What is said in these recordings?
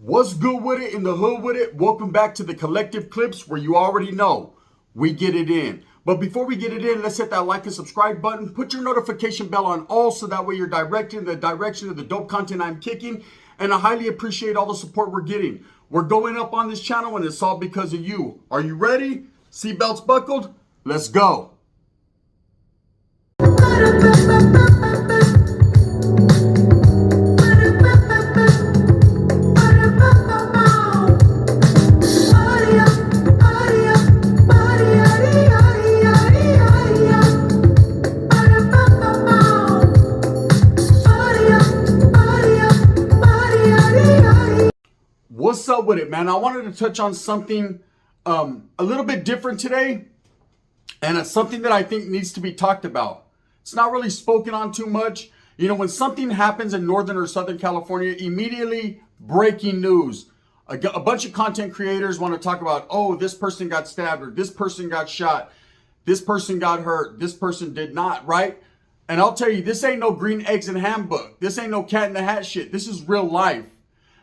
What's good with it in the hood with it? Welcome back to the Collective Clips where you already know we get it in. But before we get it in, let's hit that like and subscribe button. Put your notification bell on all so that way you're directed in the direction of the dope content I'm kicking. And I highly appreciate all the support we're getting. We're going up on this channel and it's all because of you. Are you ready? Seatbelts buckled? Let's go. What's up with it, man? I wanted to touch on something a little bit different today, and it's something that I think needs to be talked about. It's not really spoken on too much. You know, when something happens in Northern or Southern California, immediately breaking news. A bunch of content creators want to talk about, oh, this person got stabbed, or this person got shot, this person got hurt, this person did not, right? And I'll tell you, this ain't no green eggs and ham book. This ain't no cat in the hat shit. This is real life.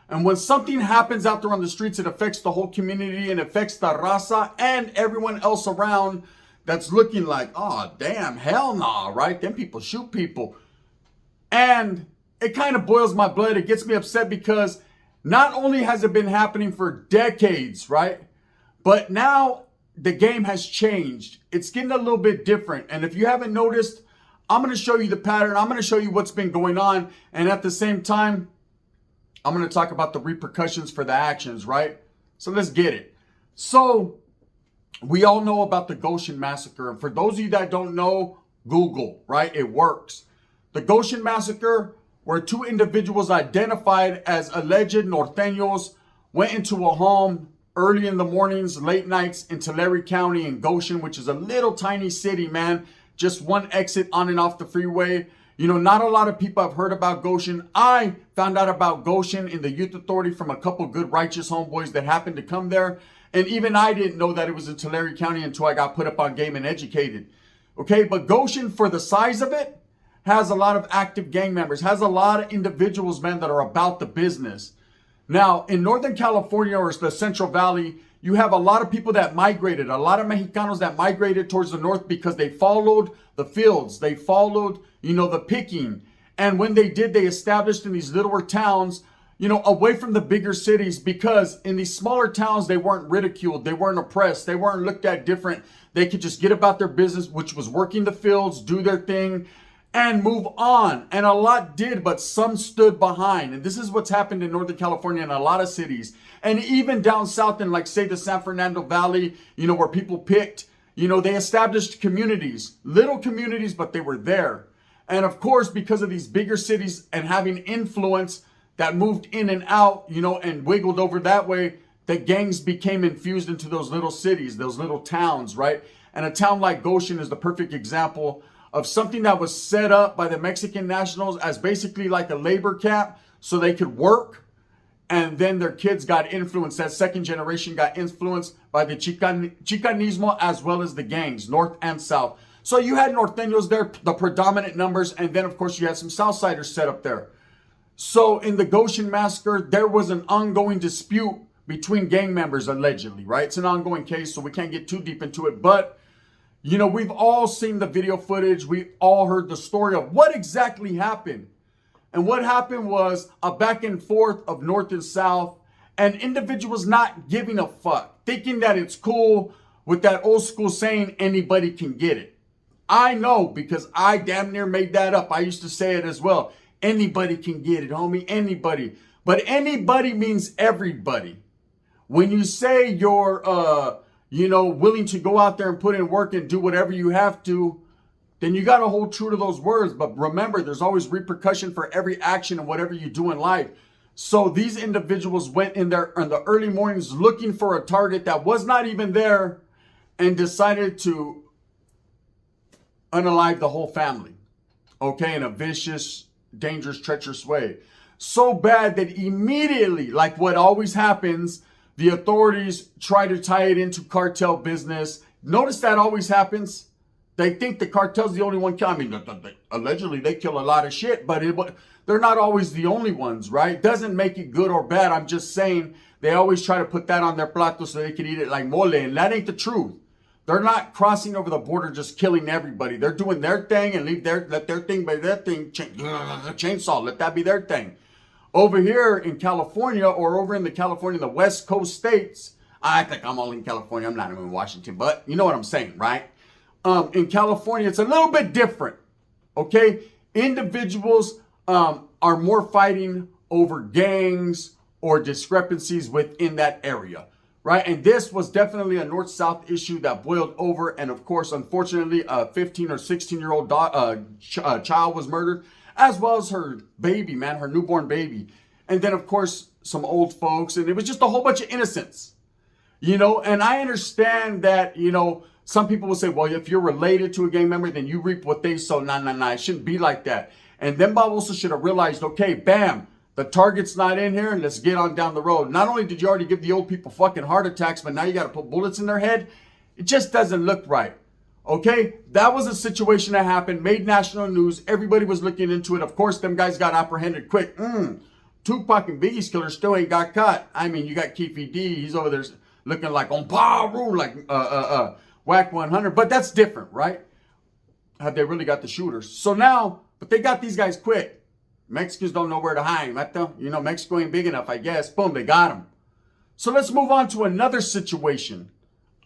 And when something happens out there on the streets, it affects the whole community and affects the raza and everyone else around that's looking like, oh, damn, hell nah, right? Them people shoot people. And it kind of boils my blood. It gets me upset because not only has it been happening for decades, right? But now the game has changed. It's getting a little bit different. And if you haven't noticed, I'm going to show you the pattern. I'm going to show you what's been going on. And at the same time, I'm going to talk about the repercussions for the actions, right? So let's get it. So we all know about the Goshen massacre. And for those of you that don't know, Google, right? It works. The Goshen massacre, where two individuals identified as alleged norteños went into a home early in the mornings, late nights in Tulare County in Goshen, which is a little tiny city, man. Just one exit on and off the freeway. You know, not a lot of people have heard about Goshen. I found out about Goshen in the youth authority from a couple good righteous homeboys that happened to come there. And even I didn't know that it was in Tulare County until I got put up on game and educated. Okay, but Goshen, for the size of it, has a lot of active gang members, has a lot of individuals, man, that are about the business. Now, in Northern California or the Central Valley, you have a lot of people that migrated, a lot of Mexicanos that migrated towards the north because they followed the fields. They followed, you know, the picking. And when they did, they established in these littler towns, you know, away from the bigger cities, because in these smaller towns, they weren't ridiculed. They weren't oppressed. They weren't looked at different. They could just get about their business, which was working the fields, do their thing, and move on. And a lot did, but some stood behind. And this is what's happened in Northern California in a lot of cities. And even down south in, like, say, the San Fernando Valley, you know, where people picked, you know, they established communities, little communities, but they were there. And of course, because of these bigger cities and having influence that moved in and out, you know, and wiggled over that way, the gangs became infused into those little cities, those little towns, right? And a town like Goshen is the perfect example of something that was set up by the Mexican nationals as basically like a labor camp so they could work. And then their kids got influenced. That second generation got influenced by the Chicanismo as well as the gangs, north and south. So you had norteños there, the predominant numbers. And then, of course, you had some Southsiders set up there. So in the Goshen massacre, there was an ongoing dispute between gang members, allegedly, right? It's an ongoing case, so we can't get too deep into it. But, you know, we've all seen the video footage. We all heard the story of what exactly happened. And what happened was a back and forth of north and south, and individuals not giving a fuck, thinking that it's cool with that old school saying, anybody can get it. I know, because I damn near made that up. I used to say it as well. Anybody can get it, homie, anybody. But anybody means everybody. When you say you're, you know, willing to go out there and put in work and do whatever you have to, then you got to hold true to those words. But remember, there's always repercussion for every action and whatever you do in life. So these individuals went in there in the early mornings looking for a target that was not even there and decided to unalive the whole family. Okay, in a vicious, dangerous, treacherous way. So bad that immediately, like what always happens, the authorities try to tie it into cartel business. Notice that always happens. They think the cartel's the only one killing. I mean, allegedly they kill a lot of shit, but they're not always the only ones, right? Doesn't make it good or bad. I'm just saying they always try to put that on their plato so they can eat it like mole, and that ain't the truth. They're not crossing over the border just killing everybody. They're doing their thing and let their thing be their thing. Chainsaw, let that be their thing. Over here in California, or over in the West Coast states, I think I'm only in California. I'm not even in Washington, but you know what I'm saying, right? In California, it's a little bit different, okay? Individuals are more fighting over gangs or discrepancies within that area, right? And this was definitely a north-south issue that boiled over. And of course, unfortunately, a 15 or 16-year-old child was murdered, as well as her baby, man, her newborn baby. And then, of course, some old folks. And it was just a whole bunch of innocents, you know? And I understand that, you know, some people will say, well, if you're related to a gang member, then you reap what they sow. Nah. It shouldn't be like that. And then Bob also should have realized, okay, bam, the target's not in here. Let's get on down the road. Not only did you already give the old people fucking heart attacks, but now you got to put bullets in their head. It just doesn't look right. Okay, that was a situation that happened, made national news. Everybody was looking into it. Of course, them guys got apprehended quick. Tupac and Biggie's killer still ain't got caught. I mean, you got Keefy D. He's over there looking like on Baru, like Whack 100. But that's different, right? Have they really got the shooters? So now, but they got these guys quick. Mexicans don't know where to hide. You know, Mexico ain't big enough, I guess. Boom, they got them. So let's move on to another situation,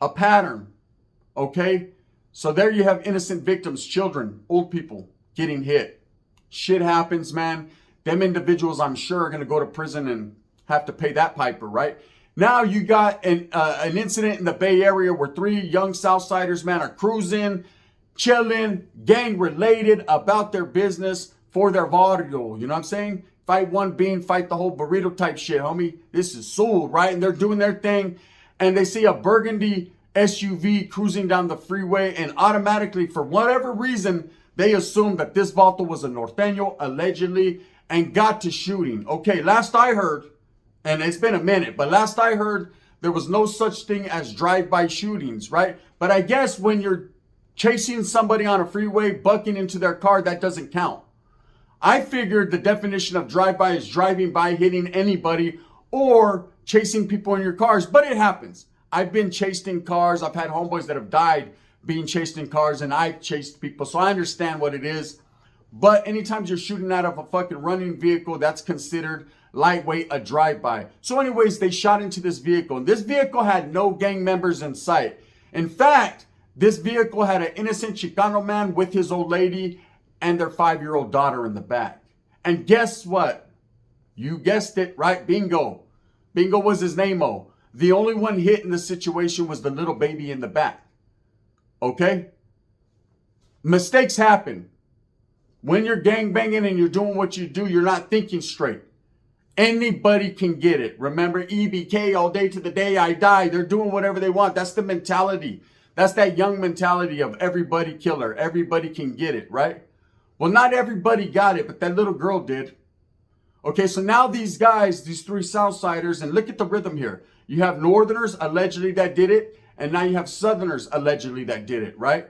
a pattern, okay? So there you have innocent victims, children, old people getting hit. Shit happens, man. Them individuals, I'm sure, are going to go to prison and have to pay that piper, right? Now you got an incident in the Bay Area where 3 young Southsiders, man, are cruising, chilling, gang-related, about their business for their barrio. You know what I'm saying? Fight one bean, fight the whole burrito type shit, homie. This is Soul, right? And they're doing their thing. And they see a burgundy SUV cruising down the freeway, and automatically, for whatever reason, they assumed that this vato was a norteño, allegedly, and got to shooting. Okay, last I heard, and it's been a minute, but last I heard, there was no such thing as drive-by shootings, right? But I guess when you're chasing somebody on a freeway, bucking into their car, that doesn't count. I figured the definition of drive-by is driving by, hitting anybody, or chasing people in your cars, but it happens. I've been chased in cars. I've had homeboys that have died being chased in cars, and I've chased people, so I understand what it is. But anytime you're shooting out of a fucking running vehicle, that's considered lightweight, a drive-by. So anyways, they shot into this vehicle, and this vehicle had no gang members in sight. In fact, this vehicle had an innocent Chicano man with his old lady and their 5-year-old daughter in the back. And guess what? You guessed it, right? Bingo. Bingo was his name-o. The only one hit in the situation was the little baby in the back. Okay? Mistakes happen. When you're gangbanging and you're doing what you do, you're not thinking straight. Anybody can get it. Remember, EBK, all day to the day I die. They're doing whatever they want. That's the mentality. That's that young mentality of everybody killer. Everybody can get it, right? Well, not everybody got it, but that little girl did. Okay, so now these guys, these 3 Southsiders, and look at the rhythm here. You have Northerners allegedly that did it, and now you have Southerners allegedly that did it, right?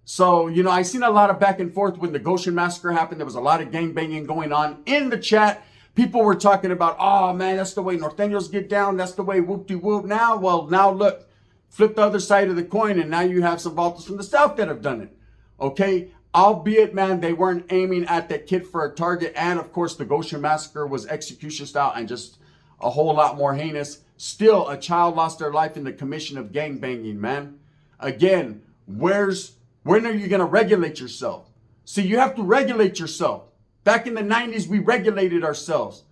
So, you know, I seen a lot of back and forth when the Goshen massacre happened. There was a lot of gangbanging going on in the chat. People were talking about, oh man, that's the way Norteños get down. That's the way whoop-de-whoop. Now, well, now look, flip the other side of the coin, and now you have some vatos from the South that have done it. Okay? Albeit, man, they weren't aiming at that kid for a target. And of course, the Goshen massacre was execution style and just a whole lot more heinous. Still, a child lost their life in the commission of gangbanging, man. Again, when are you going to regulate yourself? See, you have to regulate yourself. Back in the 90s, we regulated ourselves.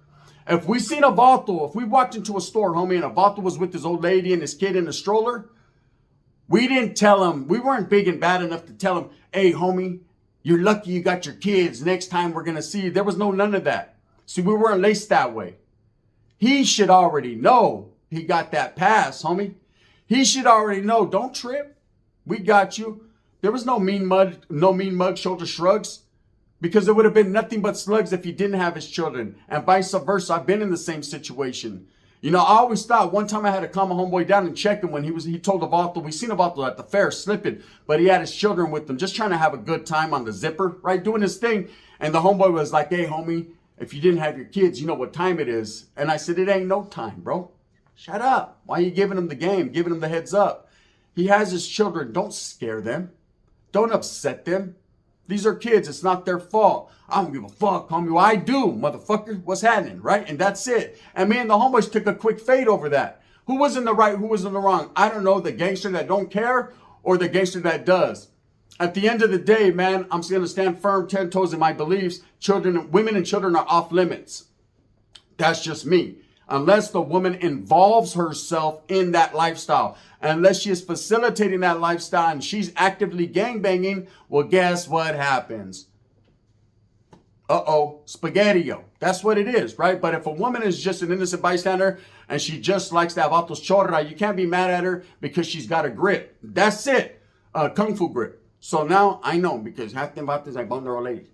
If we seen a vato, if we walked into a store, homie, and a vato was with his old lady and his kid in a stroller, we didn't tell him, we weren't big and bad enough to tell him, hey, homie, you're lucky you got your kids. Next time we're going to see you. There was none of that. See, we weren't laced that way. He should already know he got that pass, homie. He should already know. Don't trip. We got you. There was no mean mug, shoulder shrugs. Because there would have been nothing but slugs if he didn't have his children. And vice versa. I've been in the same situation. You know, I always thought one time I had to calm a homeboy down and check him when he told a vato, we seen a vato at the fair slipping, but he had his children with him, just trying to have a good time on the zipper, right? Doing his thing. And the homeboy was like, hey, homie, If you didn't have your kids, you know what time it is. And I said, it ain't no time, bro. Shut up. Why are you giving him the game, giving him the heads up? He has his children. Don't scare them. Don't upset them. These are kids. It's not their fault. I don't give a fuck, homie. Well, I do, motherfucker. What's happening, right? And that's it. And me and the homeboys took a quick fade over that. Who was in the right? Who was in the wrong? I don't know. The gangster that don't care or the gangster that does. At the end of the day, man, I'm going to stand firm, 10 toes in my beliefs. Children, women and children are off limits. That's just me. Unless the woman involves herself in that lifestyle. Unless she is facilitating that lifestyle and she's actively gangbanging, well, guess what happens? Spaghetti-o. That's what it is, right? But if a woman is just an innocent bystander and she just likes to have autos chorra, you can't be mad at her because she's got a grip. That's it. Kung Fu grip. So now I know because half them vatos like bone old ladies.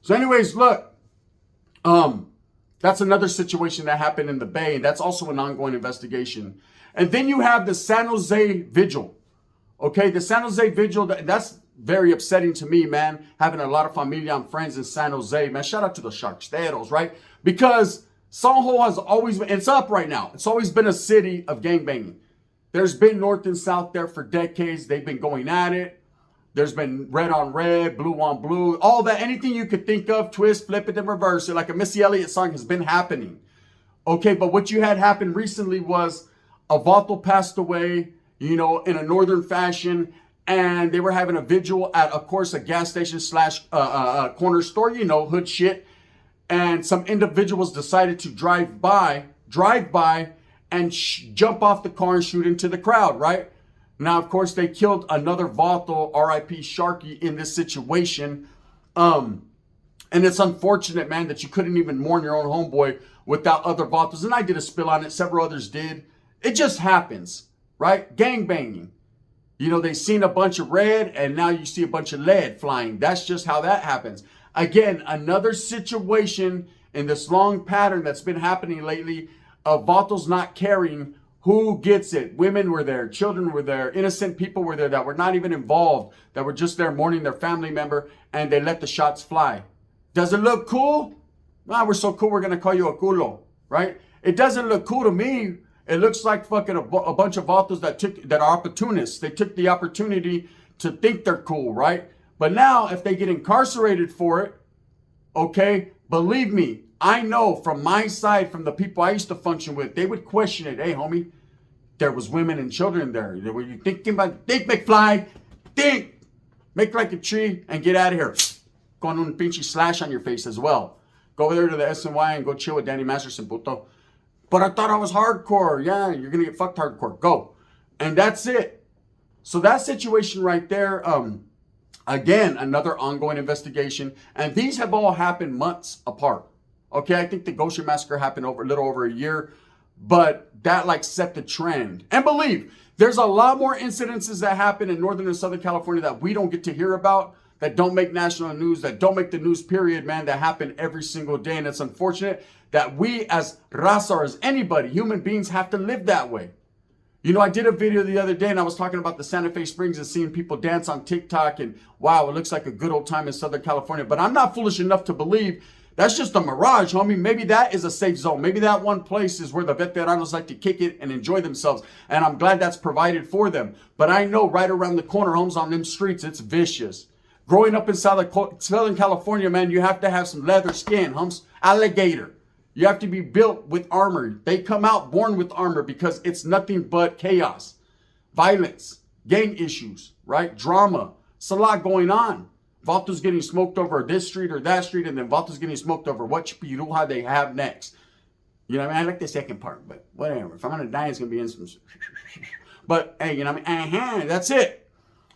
So anyways, look. That's another situation that happened in the Bay. And that's also an ongoing investigation. And then you have the San Jose Vigil. Okay, the San Jose Vigil, that's very upsetting to me, man. Having a lot of familia and friends in San Jose, man. Shout out to the Sharksteros, right? Because Soho has always been, it's up right now. It's always been a city of gangbanging. There's been North and South there for decades. They've been going at it. There's been red on red, blue on blue, all that, anything you could think of, twist, flip it, and reverse it, like a Missy Elliott song has been happening. Okay, but what you had happen recently was a vato passed away, you know, in a northern fashion, and they were having a vigil at, of course, a gas station slash corner store, you know, hood shit. And some individuals decided to drive by and jump off the car and shoot into the crowd, right? Now, of course, they killed another vato, R.I.P. Sharky, in this situation. And it's unfortunate, man, that you couldn't even mourn your own homeboy without other vatos. And I did a spill on it. Several others did. It just happens, right? Gangbanging. You know, they seen a bunch of red, and now you see a bunch of lead flying. That's just how that happens. Again, another situation in this long pattern that's been happening lately of vatos not caring who gets it. Women were there, children were there, innocent people were there that were not even involved, that were just there mourning their family member, and they let the shots fly. Does it look cool? Nah, we're so cool, we're going to call you a culo, right? It doesn't look cool to me. It looks like fucking a bunch of vatos that are opportunists. They took the opportunity to think they're cool, right? But now, if they get incarcerated for it, okay, believe me, I know from my side, from the people I used to function with, they would question it. Hey, homie, there was women and children there. Were you thinking about, think, McFly, think, make like a tree and get out of here. Go on un pinche slash on your face as well. Go over there to the SNY and go chill with Danny Masterson, puto. But I thought I was hardcore. Yeah, you're going to get fucked hardcore. Go. And that's it. So that situation right there, again, another ongoing investigation. And these have all happened months apart. Okay, I think the Goshen massacre happened over a little over a year, but that like set the trend. And believe, there's a lot more incidences that happen in Northern and Southern California that we don't get to hear about, that don't make national news, that don't make the news period, man, that happen every single day. And it's unfortunate that we as raza or as anybody, human beings, have to live that way. You know, I did a video the other day and I was talking about the Santa Fe Springs and seeing people dance on TikTok and wow, it looks like a good old time in Southern California. But I'm not foolish enough to believe that's just a mirage, homie. Maybe that is a safe zone. Maybe that one place is where the veteranos like to kick it and enjoy themselves. And I'm glad that's provided for them. But I know right around the corner, homes on them streets, it's vicious. Growing up in Southern California, man, you have to have some leather skin, humps, alligator. You have to be built with armor. They come out born with armor because it's nothing but chaos, violence, gang issues, right? Drama. It's a lot going on. Vatos getting smoked over this street or that street, and then Vatos getting smoked over what piruja they have next. You know what I mean? I like the second part, but whatever. If I'm going to die, it's going to be in some... But, hey, you know what I mean? That's it.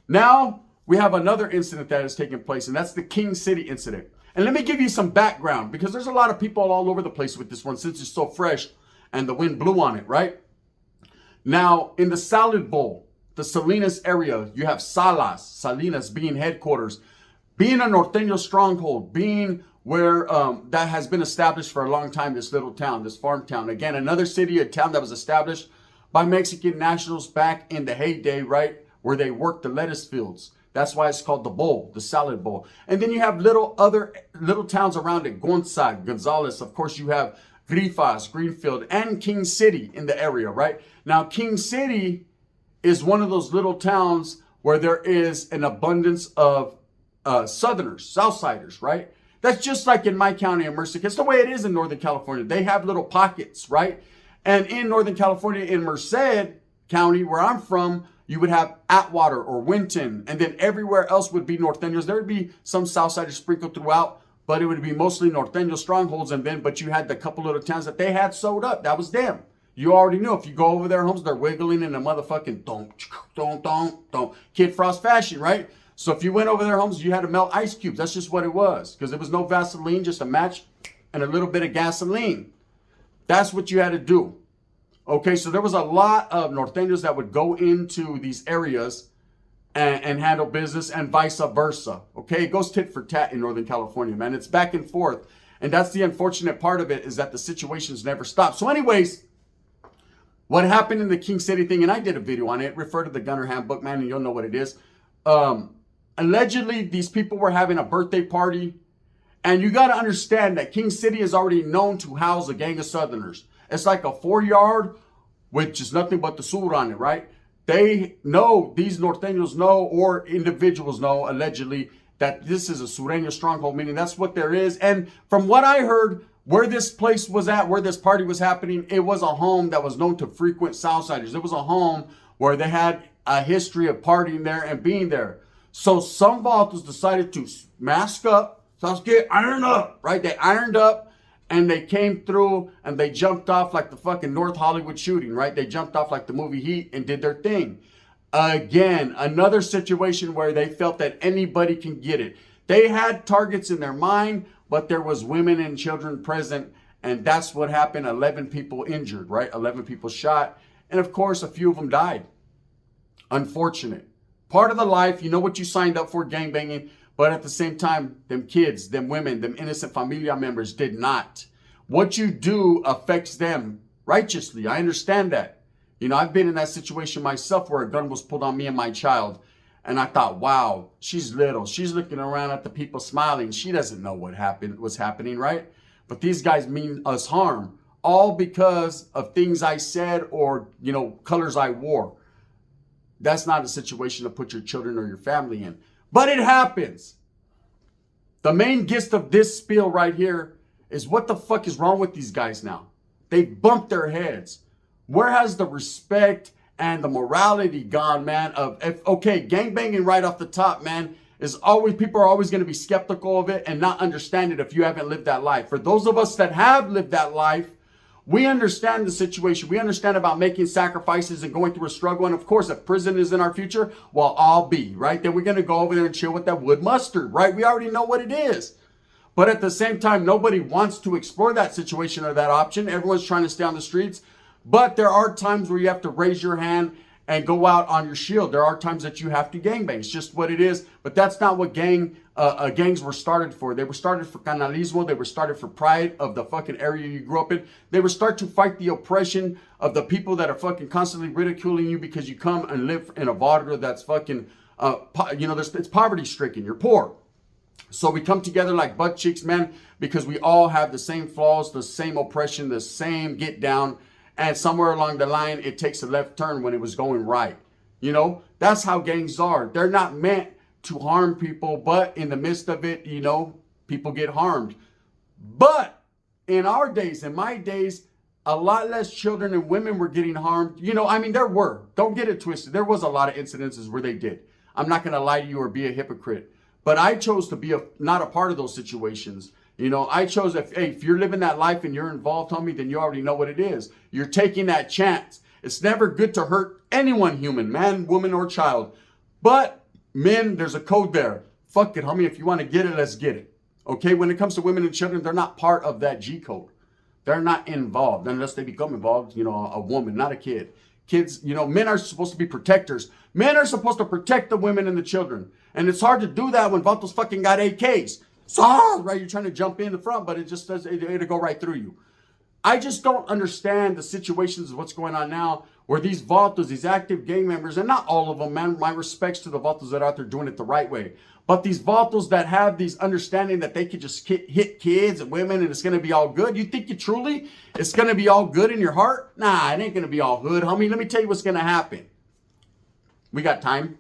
Now, we have another incident that has taken place, and that's the King City incident. And let me give you some background, because there's a lot of people all over the place with this one since it's so fresh and the wind blew on it, right? Now, in the Salad Bowl, the Salinas area, you have Salinas being headquarters, being a Norteño stronghold, being where that has been established for a long time, this little town, this farm town. Again, another city, a town that was established by Mexican nationals back in the heyday, right, where they worked the lettuce fields. That's why it's called the bowl, the salad bowl. And then you have other little towns around it. Gonzaga, Gonzales. Of course, you have Grifas, Greenfield, and King City in the area, right? Now, King City is one of those little towns where there is an abundance of Southerners, Southsiders, right? That's just like in my county in Merced. It's the way it is in Northern California. They have little pockets, right? And in Northern California, in Merced County, where I'm from, you would have Atwater or Winton, and then everywhere else would be Norteños. There would be some Southsiders sprinkled throughout, but it would be mostly Norteño strongholds. But you had the couple little towns that they had sewed up. That was them. You already knew. If you go over their homes, they're wiggling in a motherfucking don't Kid Frost fashion, right? So if you went over their homes, you had to melt ice cubes. That's just what it was, because there was no Vaseline, just a match and a little bit of gasoline. That's what you had to do. Okay, so there was a lot of Norteños that would go into these areas and handle business, and vice versa. Okay, it goes tit for tat in Northern California, man. It's back and forth. And that's the unfortunate part of it, is that the situations never stop. So anyways, what happened in the King City thing, and I did a video on it, refer to the Gunner Handbook, man, and you'll know what it is. Allegedly, these people were having a birthday party. And you got to understand that King City is already known to house a gang of Southerners. It's like a 4-yard with just nothing but the sur on it, right? They know, these Norteños know, or individuals know, allegedly, that this is a Sureño stronghold, meaning that's what there is. And from what I heard, where this place was at, where this party was happening, it was a home that was known to frequent Southsiders. It was a home where they had a history of partying there and being there. So some vatos decided to mask up. So let's get ironed up, right? They ironed up. And they came through and they jumped off like the fucking North Hollywood shooting, right? They jumped off like the movie Heat and did their thing. Again, another situation where they felt that anybody can get it. They had targets in their mind, but there was women and children present. And that's what happened. 11 people injured, right? 11 people shot. And of course, a few of them died. Unfortunate. Part of the life, you know what you signed up for, gangbanging. But at the same time, them kids, them women, them innocent familia members did not. What you do affects them righteously. I understand that. You know, I've been in that situation myself where a gun was pulled on me and my child. And I thought, wow, she's little. She's looking around at the people smiling. She doesn't know what's happening, right? But these guys mean us harm. All because of things I said or, you know, colors I wore. That's not a situation to put your children or your family in. But it happens. The main gist of this spiel right here is what the fuck is wrong with these guys now? They bumped their heads. Where has the respect and the morality gone, man? Okay, gangbanging right off the top, man, is always, people are always going to be skeptical of it and not understand it if you haven't lived that life. For those of us that have lived that life, we understand the situation. We understand about making sacrifices and going through a struggle. And of course, if prison is in our future, well, I'll be, right? Then we're going to go over there and chill with that wood mustard, right? We already know what it is. But at the same time, nobody wants to explore that situation or that option. Everyone's trying to stay on the streets. But there are times where you have to raise your hand and go out on your shield. There are times that you have to gangbang. It's just what it is. But that's not what gangs were started for. They were started for canalismo. They were started for pride of the fucking area you grew up in. They were started to fight the oppression of the people that are fucking constantly ridiculing you because you come and live in a barrio that's fucking, it's poverty stricken. You're poor. So we come together like butt cheeks, man, because we all have the same flaws, the same oppression, the same get down. And somewhere along the line, it takes a left turn when it was going right. You know, that's how gangs are. They're not meant to harm people, but in the midst of it, you know, people get harmed. But in our days, in my days, a lot less children and women were getting harmed. You know, I mean, there were. Don't get it twisted. There was a lot of incidences where they did. I'm not going to lie to you or be a hypocrite. But I chose to be not a part of those situations. You know, I chose, if you're living that life and you're involved, homie, then you already know what it is. You're taking that chance. It's never good to hurt anyone human, man, woman, or child. But, men, there's a code there. Fuck it, homie. If you want to get it, let's get it. Okay? When it comes to women and children, they're not part of that G code. They're not involved unless they become involved, you know, a woman, not a kid. Kids, you know, men are supposed to be protectors. Men are supposed to protect the women and the children. And it's hard to do that when Vatos fucking got AKs. So, right, you're trying to jump in the front, but it just does, it'll go right through you. I just don't understand the situations of what's going on now where these vatos, these active gang members, and not all of them, man, my respects to the vatos that are out there doing it the right way. But these vatos that have these understanding that they could just hit kids and women and it's going to be all good. You think it's going to be all good in your heart? Nah, it ain't going to be all good, homie. Let me tell you what's going to happen. We got time.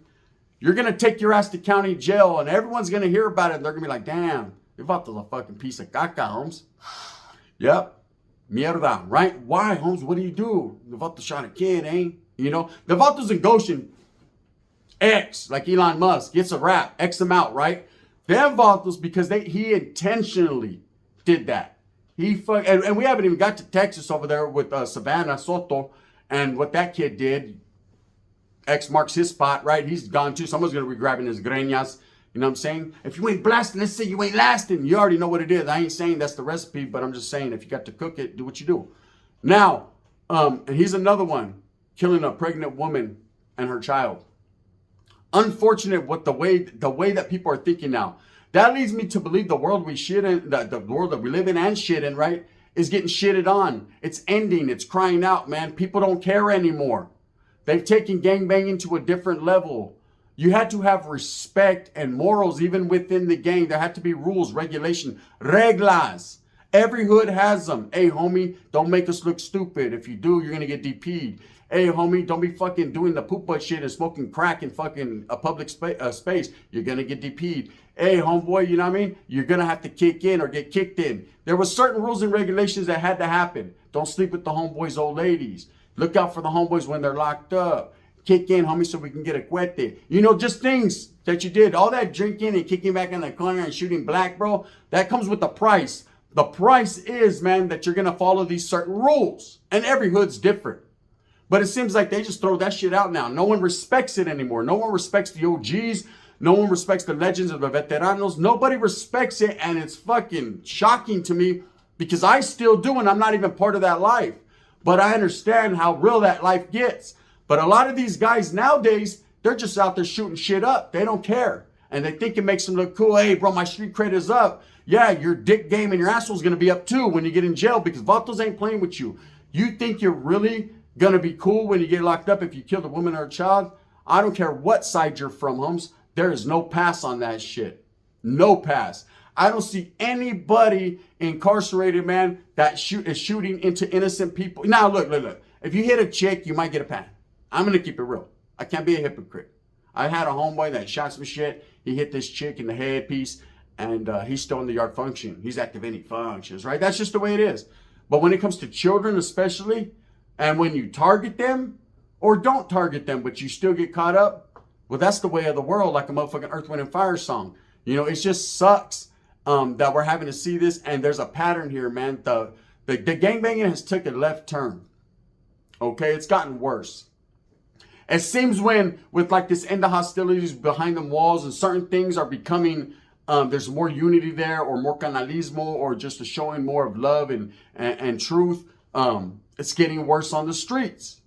You're going to take your ass to county jail and everyone's going to hear about it. And they're going to be like, damn, your vato's a fucking piece of caca, Holmes. Yep. Mierda, right? Why, Holmes? What do you do? The vato shot a kid, eh? You know, the vatos in Goshen, X, like Elon Musk, gets a rap, X them out, right? Them vatos, because he intentionally did that. And we haven't even got to Texas over there with Savannah Soto and what that kid did. X marks his spot, right? He's gone too. Someone's going to be grabbing his greñas. You know what I'm saying? If you ain't blasting, let's say you ain't lasting. You already know what it is. I ain't saying that's the recipe, but I'm just saying if you got to cook it, do what you do. Now, and he's another one, killing a pregnant woman and her child. Unfortunate what the way that people are thinking now. That leads me to believe the world we shit in, the world that we live in and shit in, right, is getting shitted on. It's ending. It's crying out, man. People don't care anymore. They've taken gangbanging to a different level. You had to have respect and morals even within the gang. There had to be rules, regulation, reglas. Every hood has them. Hey, homie, don't make us look stupid. If you do, you're going to get DP'd. Hey, homie, don't be fucking doing the poop butt shit and smoking crack in fucking a public space. You're going to get DP'd. Hey, homeboy, you know what I mean? You're going to have to kick in or get kicked in. There were certain rules and regulations that had to happen. Don't sleep with the homeboys' old ladies. Look out for the homeboys when they're locked up. Kick in, homie, so we can get a cuete. You know, just things that you did. All that drinking and kicking back in the corner and shooting black, bro, that comes with a price. The price is, man, that you're going to follow these certain rules. And every hood's different. But it seems like they just throw that shit out now. No one respects it anymore. No one respects the OGs. No one respects the legends of the veteranos. Nobody respects it, and it's fucking shocking to me because I still do, and I'm not even part of that life. But I understand how real that life gets. But a lot of these guys nowadays, they're just out there shooting shit up. They don't care. And they think it makes them look cool. Hey, bro, my street cred is up. Yeah, your dick game and your asshole's going to be up too when you get in jail because vatos ain't playing with you. You think you're really going to be cool when you get locked up if you killed a woman or a child? I don't care what side you're from, Holmes. There is no pass on that shit. No pass. I don't see anybody incarcerated, man, that is shooting into innocent people. Now, look. If you hit a chick, you might get a pan. I'm going to keep it real. I can't be a hypocrite. I had a homeboy that shot some shit. He hit this chick in the headpiece, and he's still in the yard functioning. He's active any functions, right? That's just the way it is. But when it comes to children especially, and when you target them, or don't target them, but you still get caught up, well, that's the way of the world, like a motherfucking Earth, Wind, and Fire song. You know, it just sucks that we're having to see this, and there's a pattern here, man. The gangbanging has took a left turn. Okay, it's gotten worse. It seems with like this end of hostilities behind the walls and certain things are becoming, there's more unity there or more canalismo or just a showing more of love and truth. It's getting worse on the streets.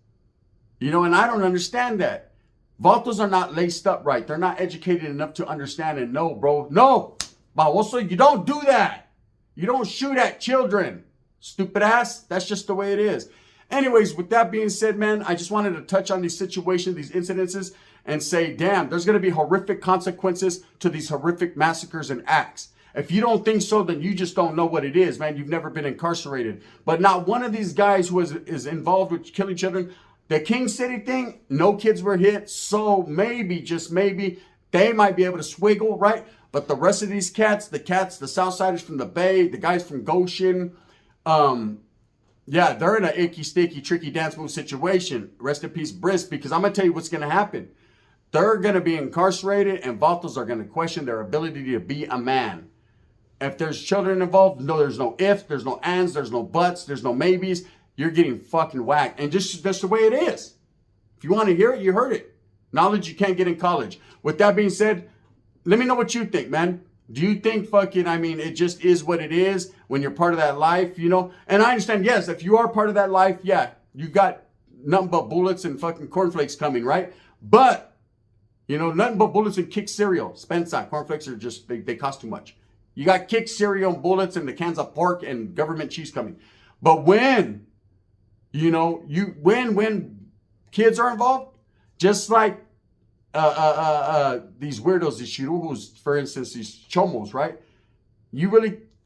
You know, and I don't understand that. Vatos are not laced up right. They're not educated enough to understand and know, bro. No, baboso, you don't do that. You don't shoot at children. Stupid ass. That's just the way it is. Anyways, with that being said, man, I just wanted to touch on these situations, these incidences, and say, damn, there's going to be horrific consequences to these horrific massacres and acts. If you don't think so, then you just don't know what it is, man. You've never been incarcerated. But not one of these guys who is involved with killing children, the King City thing, no kids were hit. So maybe, just maybe, they might be able to swiggle, right? But the rest of these cats, the Southsiders from the Bay, the guys from Goshen, yeah, they're in an icky, sticky, tricky dance move situation. Rest in peace, Brisk, because I'm going to tell you what's going to happen. They're going to be incarcerated, and vatos are going to question their ability to be a man. If there's children involved, no, there's no ifs, there's no ands, there's no buts, there's no maybes. You're getting fucking whacked. And just that's the way it is. If you want to hear it, you heard it. Knowledge you can't get in college. With that being said, let me know what you think, man. Do you think it just is what it is when you're part of that life, you know? And I understand, yes, if you are part of that life, yeah, you got nothing but bullets and fucking cornflakes coming, right? But, you know, nothing but bullets and kick cereal. Spencer, cornflakes are just, they cost too much. You got kick cereal and bullets and the cans of pork and government cheese coming. But when, when kids are involved, just like these weirdos, these shirujos, for instance, these chomos, right?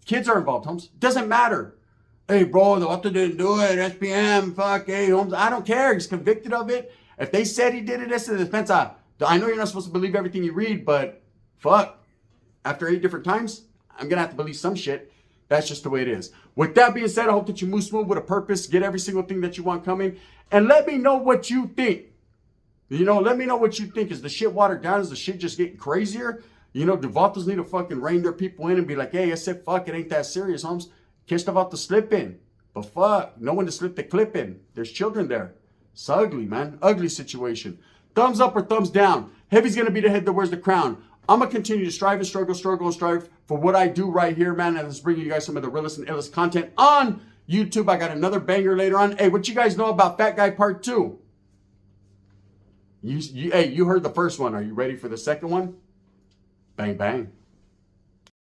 Kids are involved, Holmes. Doesn't matter. Hey, bro, the Vato didn't do it. SPM, fuck, hey, Holmes. I don't care. He's convicted of it. If they said he did it, that's the defense. I know you're not supposed to believe everything you read, but fuck. After 8 different times, I'm going to have to believe some shit. That's just the way it is. With that being said, I hope that you move smooth with a purpose. Get every single thing that you want coming. And let me know what you think. Let me know what you think. Is the shit watered down? Is the shit just getting crazier? Do Vatos need to fucking rein their people in and be like, hey, I said fuck, it ain't that serious, Holmes. Catch the Vato slipping. But fuck, no one to slip the clip in. There's children there. It's ugly, man. Ugly situation. Thumbs up or thumbs down. Heavy's going to be the head that wears the crown. I'm going to continue to strive and struggle and strive for what I do right here, man. And let's bring you guys some of the realest and illest content on YouTube. I got another banger later on. Hey, what you guys know about Fat Guy Part 2? Hey, you heard the first one. Are you ready for the second one? Bang, bang.